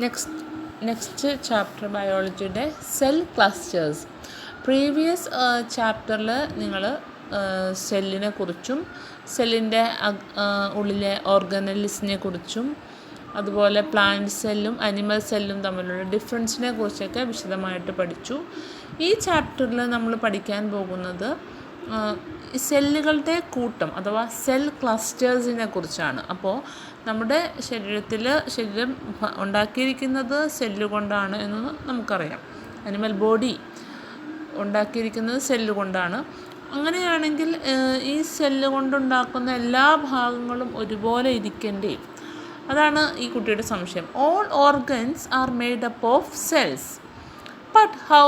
Next chapter ബയോളജിയുടെ cell clusters. Previous ചാപ്റ്ററിൽ നിങ്ങൾ സെല്ലിനെ കുറിച്ചും സെല്ലിൻ്റെ ഉള്ളിലെ ഓർഗനൽസിനെ കുറിച്ചും അതുപോലെ പ്ലാന്റ് സെല്ലും അനിമൽ സെല്ലും തമ്മിലുള്ള ഡിഫറൻസിനെ കുറിച്ചൊക്കെ വിശദമായിട്ട് പഠിച്ചു. ഈ ചാപ്റ്ററിൽ നമ്മൾ പഠിക്കാൻ പോകുന്നത് സെല്ലുകളുടെ കൂട്ടം അഥവാ സെൽ ക്ലസ്റ്റേഴ്സിനെ കുറിച്ചാണ്. അപ്പോൾ നമ്മുടെ ശരീരം ഉണ്ടാക്കിയിരിക്കുന്നത് സെല്ല് കൊണ്ടാണ് എന്ന് നമുക്കറിയാം. അനിമൽ ബോഡി ഉണ്ടാക്കിയിരിക്കുന്നത് സെല്ല് കൊണ്ടാണ്. അങ്ങനെയാണെങ്കിൽ ഈ സെല്ല് കൊണ്ടുണ്ടാക്കുന്ന എല്ലാ ഭാഗങ്ങളും ഒരുപോലെ ഇരിക്കേണ്ടേ? അതാണ് ഈ കുട്ടിയുടെ സംശയം. All organs are made up of cells, but how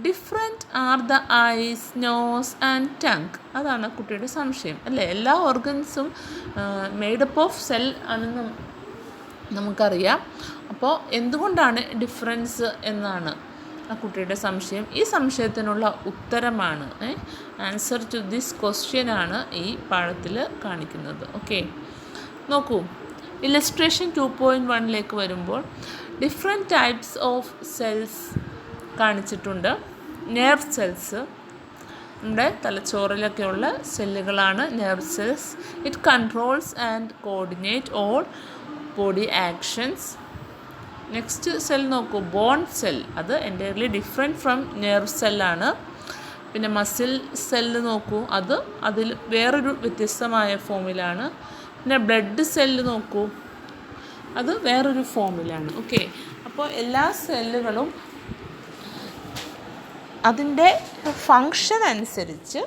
different are the eyes, nose and tongue? അതാണ് കുട്ടിയുടെ സംശയം, അല്ലേ? എല്ലാ ഓർഗൻസും മെയ്ഡപ്പ് ഓഫ് സെൽ ആണെന്ന് നമുക്കറിയാം. അപ്പോൾ എന്തുകൊണ്ടാണ് ഡിഫറൻസ് എന്നാണ് ആ കുട്ടിയുടെ സംശയം. ഈ സംശയത്തിനുള്ള ഉത്തരമാണ് ആൻസർ ടു ദിസ് ക്വസ്റ്റ്യനാണ് ഈ പാഠത്തിൽ കാണിക്കുന്നത്. ഓക്കെ, നോക്കൂ. ഇല്ലസ്ട്രേഷൻ 2.1 വരുമ്പോൾ ഡിഫറെൻറ്റ് ടൈപ്സ് ഓഫ് സെൽസ് കാണിച്ചിട്ടുണ്ട്. നെർവ് സെൽസ്, നമ്മുടെ തലച്ചോറിലൊക്കെയുള്ള സെല്ലുകളാണ് nerve cells. It controls and coordinate all body actions. Next cell നോക്കൂ, ബോൺ സെൽ. അത് എൻ്റയർലി ഡിഫറെൻറ്റ് ഫ്രം നെർവ് സെല്ലാണ്. പിന്നെ മസിൽ സെല്ല് നോക്കൂ, അതിൽ വേറൊരു വ്യത്യസ്തമായ ഫോമിലാണ്. പിന്നെ ബ്ലഡ് സെല്ല് നോക്കൂ, അത് വേറൊരു ഫോമിലാണ്. ഓക്കെ, അപ്പോൾ എല്ലാ സെല്ലുകളും അതിൻ്റെ ഫങ്ഷൻ അനുസരിച്ച്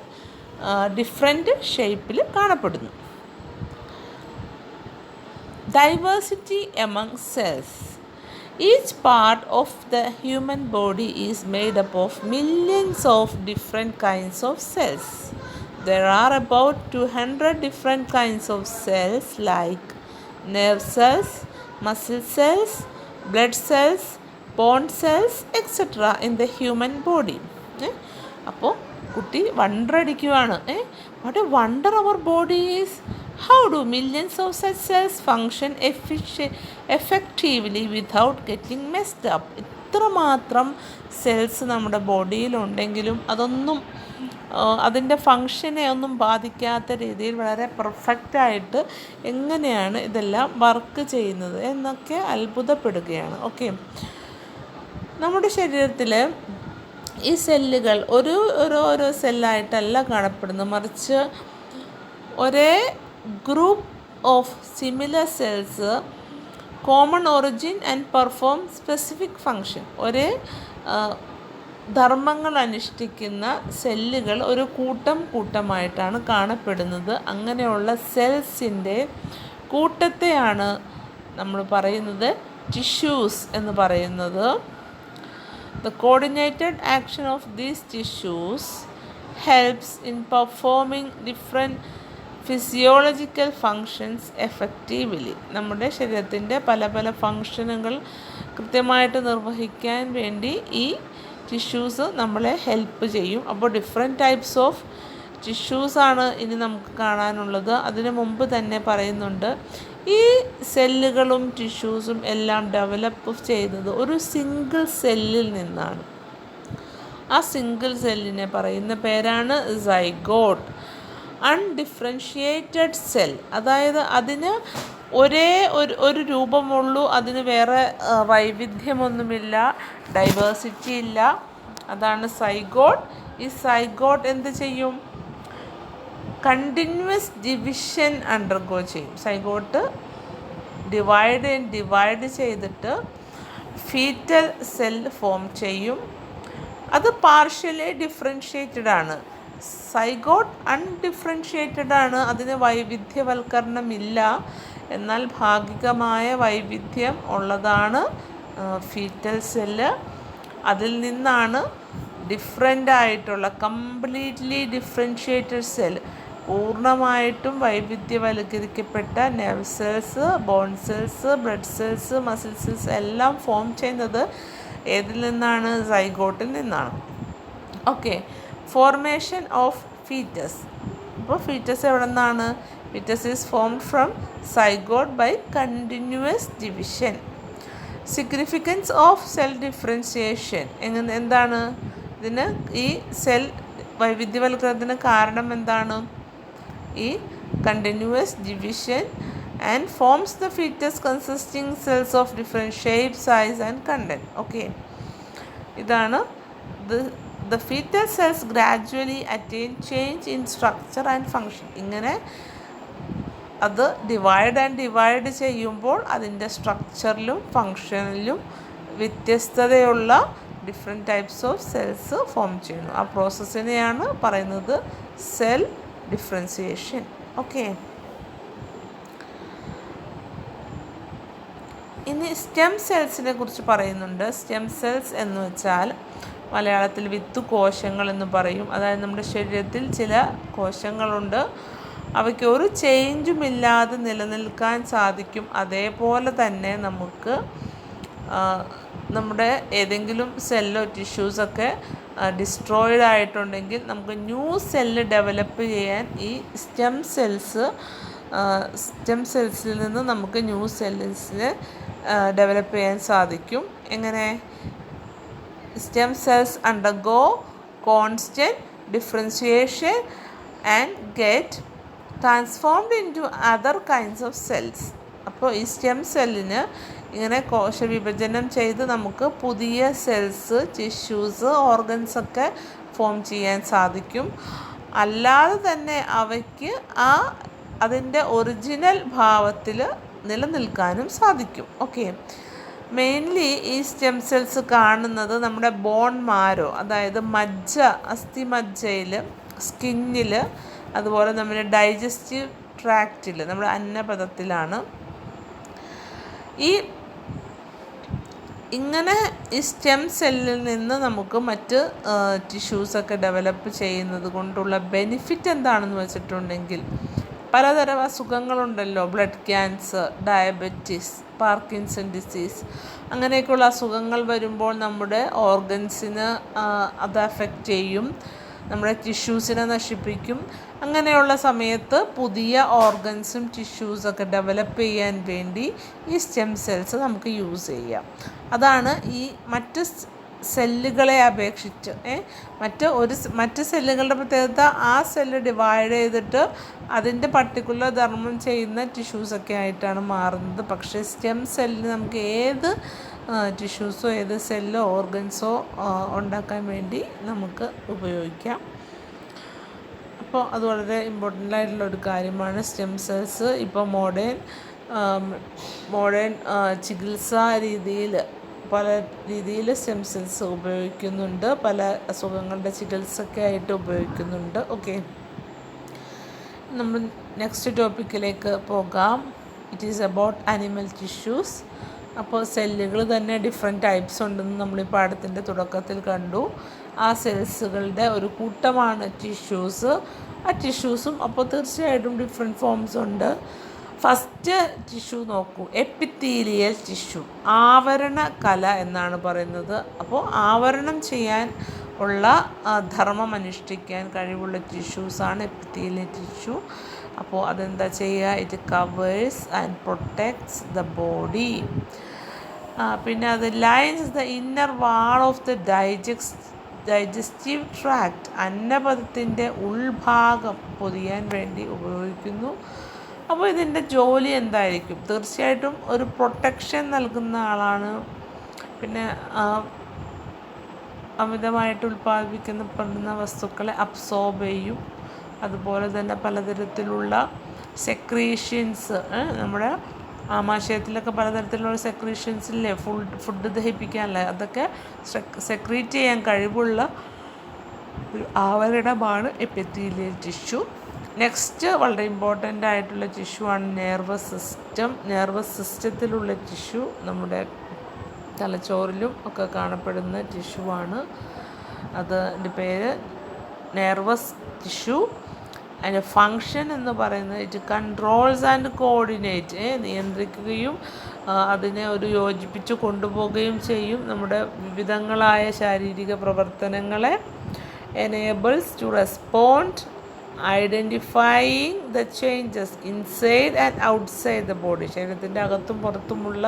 ഡിഫറെൻറ്റ് ഷേപ്പിൽ കാണപ്പെടുന്നു. Diversity among cells. Each part of the human body is made up of millions of different kinds of cells. There are about 200 different kinds of cells like nerve cells, muscle cells, blood cells, bone cells, etc. in the human body. അപ്പോൾ കുട്ടി wonder അടിക്കുവാണ്. What a wonder our body is. How do millions of such cells function effectively without getting messed up? ഇത്രമാത്രം cells നമ്മുടെ ബോഡിയിലുണ്ടെങ്കിലും അതൊന്നും അതിൻ്റെ ഫങ്ഷനെ ഒന്നും ബാധിക്കാത്ത രീതിയിൽ വളരെ പെർഫെക്റ്റായിട്ട് എങ്ങനെയാണ് ഇതെല്ലാം വർക്ക് ചെയ്യുന്നത് എന്നൊക്കെ അത്ഭുതപ്പെടുകയാണ്. ഓക്കെ, നമ്മുടെ ശരീരത്തിൽ ഈ സെല്ലുകൾ ഓരോ സെല്ലായിട്ടല്ല കാണപ്പെടുന്നത്, മറിച്ച് ഒരേ group of similar cells common origin and perform specific function. ഒരേ ധർമ്മങ്ങൾ അനുഷ്ഠിക്കുന്ന സെല്ലുകൾ ഒരു കൂട്ടമായിട്ടാണ് കാണപ്പെടുന്നത്. അങ്ങനെയുള്ള സെൽസിൻ്റെ കൂട്ടത്തെയാണ് നമ്മൾ പറയുന്നത് ടിഷ്യൂസ് എന്ന് പറയുന്നത്. The coordinated action of these tissues helps in performing different physiological functions effectively. നമ്മുടെ ശരീരത്തിൻ്റെ പല ഫങ്ഷനുകൾ കൃത്യമായിട്ട് നിർവഹിക്കാൻ വേണ്ടി ഈ ടിഷ്യൂസ് നമ്മളെ ഹെൽപ്പ് ചെയ്യും. അപ്പോൾ ഡിഫറെൻറ്റ് ടൈപ്സ് ഓഫ് ടിഷ്യൂസാണ് ഇനി നമുക്ക് കാണാനുള്ളത്. അതിനു മുമ്പ് തന്നെ പറയുന്നുണ്ട്, ഈ സെല്ലുകളും ടിഷ്യൂസും എല്ലാം ഡെവലപ്പ് ചെയ്തത് ഒരു സിംഗിൾ സെല്ലിൽ നിന്നാണ്. ആ സിംഗിൾ സെല്ലിനെ പറയുന്ന പേരാണ് സൈഗോട്ട്. അൺഡിഫറൻഷിയേറ്റഡ് സെൽ, അതായത് അതിന് ഒരു രൂപമുള്ളൂ, അതിന് വേറെ വൈവിധ്യമൊന്നുമില്ല, ഡൈവേഴ്സിറ്റി ഇല്ല. അതാണ് സൈഗോട്ട്. ഈ സൈഗോട്ട് എന്ത് ചെയ്യും? കണ്ടിന്യൂസ് ഡിവിഷൻ അണ്ടർഗോ ചെയ്യും. സൈഗോട്ട് ഡിവൈഡ് ചെയ്തിട്ട് ഫീറ്റൽ സെൽ ഫോം ചെയ്യും. അത് പാർഷ്യലി ഡിഫറൻഷ്യേറ്റഡ് ആണ്. സൈഗോട്ട് അൺഡിഫറൻഷ്യേറ്റഡ് ആണ്, അതിന് വൈവിധ്യവൽക്കരണമില്ല. എന്നാൽ ഭാഗികമായ വൈവിധ്യം ഉള്ളതാണ് ഫീറ്റൽ സെല്ല്. അതിൽ നിന്നാണ് ഡിഫറെൻ്റ് ആയിട്ടുള്ള കംപ്ലീറ്റ്ലി ഡിഫറൻഷ്യേറ്റഡ് സെൽ, പൂർണ്ണമായിട്ടും വൈവിധ്യവൽക്കരിക്കപ്പെട്ട nerve cells, bone cells, blood cells, muscle cells എല്ലാം ഫോം ചെയ്യുന്നത് ഏതിൽ നിന്നാണ്? സൈഗോട്ടിൽ നിന്നാണ്. Okay, formation of foetus. അപ്പോൾ ഫീറ്റസ് എവിടെ നിന്നാണ്? Foetus is formed from zygote by continuous division. Significance of cell differentiation എന്താണ്? ഇതിന് ഈ സെൽ വൈവിധ്യവൽക്കരണത്തിന് കാരണം എന്താണ്? ഈ continuous division and forms the foetus consisting cells of different shape, size and content. Okay, ഇതാണ് the foetal cells gradually attain change in structure and function. ഇങ്ങനെ അത് ഡിവൈഡ് ചെയ്യുമ്പോൾ അതിൻ്റെ സ്ട്രക്ചറിലും ഫങ്ഷനിലും വ്യത്യസ്തതയുള്ള different types of cells form ചെയ്യുന്നു. ആ പ്രോസസ്സിനെയാണ് പറയുന്നത് സെൽ ഡിഫറൻസിയേഷൻ. ഓക്കെ, ഇനി സ്റ്റെം സെൽസിനെ കുറിച്ച് പറയുന്നുണ്ട്. സ്റ്റെം സെൽസ് എന്ന് വെച്ചാൽ മലയാളത്തിൽ വിത്തുകോശങ്ങൾ എന്ന് പറയും. അതായത് നമ്മുടെ ശരീരത്തിൽ ചില കോശങ്ങളുണ്ട്, അവയ്ക്ക് ഒരു ചേഞ്ചുമില്ലാതെ നിലനിൽക്കാൻ സാധിക്കും. അതേപോലെ തന്നെ നമുക്ക് നമ്മുടെ ഏതെങ്കിലും സെല്ലോ ടിഷ്യൂസൊക്കെ ഡിസ്ട്രോയിഡ് ആയിട്ടുണ്ടെങ്കിൽ നമുക്ക് ന്യൂ സെല്ല് ഡെവലപ്പ് ചെയ്യാൻ ഈ സ്റ്റെം സെൽസിൽ നിന്ന് നമുക്ക് ന്യൂ സെൽസിനെ ഡെവലപ്പ് ചെയ്യാൻ സാധിക്കും. എങ്ങനെ? Stem cells undergo constant differentiation and get transformed into other kinds of cells. അപ്പോൾ ഈ സ്റ്റെം സെല്ലിന് ഇങ്ങനെ കോശവിഭജനം ചെയ്ത് നമുക്ക് പുതിയ സെൽസ്, ടിഷ്യൂസ്, ഓർഗൻസൊക്കെ ഫോം ചെയ്യാൻ സാധിക്കും. അല്ലാതെ തന്നെ അവയ്ക്ക് അതിൻ്റെ ഒറിജിനൽ ഭാവത്തിൽ നിലനിൽക്കാനും സാധിക്കും. ഓക്കെ, മെയിൻലി ഈ സ്റ്റെം സെൽസ് കാണുന്നത് നമ്മുടെ ബോൺ മാരോ, അതായത് മജ്ജ, അസ്ഥിമജ്ജയിൽ, സ്കിന്നിൽ, അതുപോലെ നമ്മുടെ ഡൈജസ്റ്റീവ് ട്രാക്റ്റിൽ, നമ്മുടെ അന്നപഥത്തിലാണ്. ഇങ്ങനെ ഈ സ്റ്റെം സെല്ലിൽ നിന്ന് നമുക്ക് മറ്റ് ടിഷ്യൂസൊക്കെ ഡെവലപ്പ് ചെയ്യുന്നത് കൊണ്ടുള്ള ബെനിഫിറ്റ് എന്താണെന്ന് വെച്ചിട്ടുണ്ടെങ്കിൽ, പലതരം അസുഖങ്ങളുണ്ടല്ലോ, blood cancer, diabetes, Parkinson disease, അങ്ങനെയൊക്കെയുള്ള അസുഖങ്ങൾ വരുമ്പോൾ നമ്മുടെ ഓർഗൻസിന് അത് അഫക്റ്റ് ചെയ്യും, നമ്മുടെ ടിഷ്യൂസിനെ നശിപ്പിക്കും. അങ്ങനെയുള്ള സമയത്ത് പുതിയ ഓർഗൻസും ടിഷ്യൂസൊക്കെ ഡെവലപ്പ് ചെയ്യാൻ വേണ്ടി ഈ സ്റ്റെം സെൽസ് നമുക്ക് യൂസ് ചെയ്യാം. അതാണ് ഈ മറ്റ് സെല്ലുകളെ അപേക്ഷിച്ച് മറ്റ് സെല്ലുകളുടെ പ്രത്യേകത, ആ സെല്ല് ഡിവൈഡ് ചെയ്തിട്ട് അതിൻ്റെ പർട്ടിക്കുലർ ധർമ്മം ചെയ്യുന്ന ടിഷ്യൂസൊക്കെ ആയിട്ടാണ് മാറുന്നത്. പക്ഷേ സ്റ്റെം സെല്ലിന് നമുക്ക് ഏത് ടിഷ്യൂസോ ഏത് സെല്ലോ ഓർഗൻസോ ഉണ്ടാക്കാൻ വേണ്ടി നമുക്ക് ഉപയോഗിക്കാം. അപ്പോൾ അത് വളരെ ഇമ്പോർട്ടൻ്റ് ആയിട്ടുള്ള ഒരു കാര്യമാണ് സ്റ്റെം സെൽസ്. ഇപ്പോൾ മോഡേൺ ചികിത്സാ രീതിയിൽ പല രീതിയിൽ സ്റ്റെം സെൽസ് ഉപയോഗിക്കുന്നുണ്ട്, പല അസുഖങ്ങളുടെ ചികിത്സയ്ക്കായിട്ട് ഉപയോഗിക്കുന്നുണ്ട്. ഓക്കെ, നമ്മൾ നെക്സ്റ്റ് ടോപ്പിക്കിലേക്ക് പോകാം. It is about animal tissues. അപ്പോൾ സെല്ലുകൾ തന്നെ ഡിഫറെൻറ്റ് ടൈപ്സ് ഉണ്ടെന്ന് നമ്മൾ ഈ പാഠത്തിൻ്റെ തുടക്കത്തിൽ കണ്ടു. ആ സെൽസുകളുടെ ഒരു കൂട്ടമാണ് ടിഷ്യൂസ്. ആ ടിഷ്യൂസും അപ്പോൾ തീർച്ചയായിട്ടും ഡിഫറെൻറ്റ് ഫോംസ് ഉണ്ട്. ഫസ്റ്റ് ടിഷ്യൂ നോക്കൂ, എപ്പിത്തീലിയൽ ടിഷ്യൂ, ആവരണ കല എന്നാണ് പറയുന്നത്. അപ്പോൾ ആവരണം ചെയ്യാൻ ഉള്ള ധർമ്മം അനുഷ്ഠിക്കാൻ കഴിവുള്ള ടിഷ്യൂസാണ് എപ്പിത്തീലിയൽ ടിഷ്യൂ. അപ്പോൾ അതെന്താ ചെയ്യുക? It covers and protects the body. പിന്നെ അത് lines the inner wall of the digestive tract, അന്നപഥത്തിൻ്റെ ഉൾഭാഗം പൊതിയാൻ വേണ്ടി ഉപയോഗിക്കുന്നു. അപ്പോൾ ഇതിൻ്റെ ജോലി എന്തായിരിക്കും? തീർച്ചയായിട്ടും ഒരു പ്രൊട്ടക്ഷൻ നൽകുന്ന ആളാണ്. പിന്നെ അമിതമായിട്ട് ഉൽപ്പാദിപ്പിക്കപ്പെടുന്ന വസ്തുക്കളെ അബ്സോർബ് ചെയ്യും. അതുപോലെ തന്നെ പലതരത്തിലുള്ള സെക്രീഷൻസ്, നമ്മുടെ ആമാശയത്തിലൊക്കെ പലതരത്തിലുള്ള സെക്രീഷൻസില്ലേ, ഫുഡ് ദഹിപ്പിക്കാനല്ലേ, അതൊക്കെ സെക്രീറ്റ് ചെയ്യാൻ കഴിവുള്ള ഒരു ആവരണമാണ് എപ്പിത്തീലിയൽ ടിഷ്യൂ. നെക്സ്റ്റ് വളരെ ഇമ്പോർട്ടൻ്റ് ആയിട്ടുള്ള ടിഷ്യൂ ആണ് നെർവസ് സിസ്റ്റം. നെർവസ് സിസ്റ്റത്തിലുള്ള ടിഷ്യൂ നമ്മുടെ തലച്ചോറിലും ഒക്കെ കാണപ്പെടുന്ന ടിഷ്യൂ ആണ്. അതിൻ്റെ പേര് നെർവസ് ടിഷ്യൂ. അതിൻ്റെ ഫങ്ഷൻ എന്ന് പറയുന്നത് ഇറ്റ് കൺട്രോൾസ് ആൻഡ് കോർഡിനേറ്റ്, നിയന്ത്രിക്കുകയും അതിനെ ഒരു യോജിപ്പിച്ച് കൊണ്ടുപോവുകയും ചെയ്യും. നമ്മുടെ വിവിധങ്ങളായ ശാരീരിക പ്രവർത്തനങ്ങളെ enables to respond identifying the changes inside and outside the body. ശരീരത്തിൻ്റെ അകത്തും പുറത്തുമുള്ള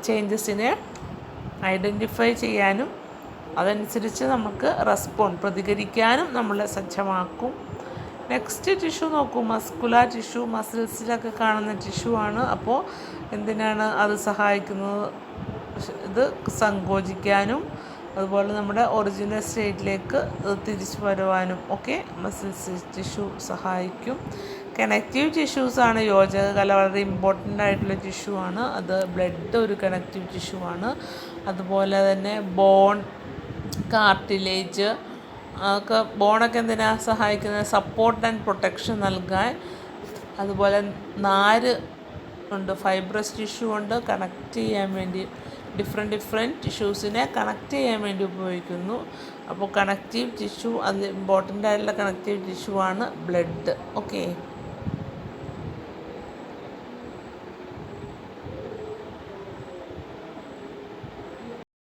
ചേഞ്ചസിനെ ഐഡൻറ്റിഫൈ ചെയ്യാനും അതനുസരിച്ച് നമുക്ക് പ്രതികരിക്കാനും നമ്മളെ സജ്ജമാക്കും. നെക്സ്റ്റ് ടിഷ്യൂ നോക്കൂ, മസ്കുലാർ ടിഷ്യൂ. മസിൽസിലൊക്കെ കാണുന്ന ടിഷ്യൂ ആണ്. അപ്പോൾ എന്തിനാണ് അത് സഹായിക്കുന്നത്? ഇത് സങ്കോചിക്കാനും അതുപോലെ നമ്മുടെ ഒറിജിനൽ സ്റ്റേറ്റിലേക്ക് തിരിച്ചു വരുവാനും ഒക്കെ മസിൽസ് ടിഷ്യൂ സഹായിക്കും. കണക്റ്റീവ് ടിഷ്യൂസാണ് യോജകകല, വളരെ ഇമ്പോർട്ടൻ്റ് ആയിട്ടുള്ള ടിഷ്യൂ ആണ്. അത് ബ്ലഡ് ഒരു കണക്റ്റീവ് ടിഷ്യൂ ആണ്. അതുപോലെ തന്നെ ബോൺ, കാർട്ടിലേജ് ഒക്കെ. ബോണൊക്കെ എന്തിനാണ് സഹായിക്കുന്നത്? സപ്പോർട്ട് ആൻഡ് പ്രൊട്ടക്ഷൻ നൽകാൻ. അതുപോലെ നാര് ഉണ്ട്, ഫൈബ്രസ് ടിഷ്യൂ ഉണ്ട്, കണക്ട് ചെയ്യാൻ വേണ്ടി ഡിഫറെൻറ്റ് ടിഷ്യൂസിനെ കണക്ട് ചെയ്യാൻ വേണ്ടി ഉപയോഗിക്കുന്നു. അപ്പോൾ കണക്റ്റീവ് ടിഷ്യൂ, അത് ഇമ്പോർട്ടൻ്റ് ആയിട്ടുള്ള കണക്റ്റീവ് ടിഷ്യൂ ആണ് ബ്ലഡ്. ഓക്കെ.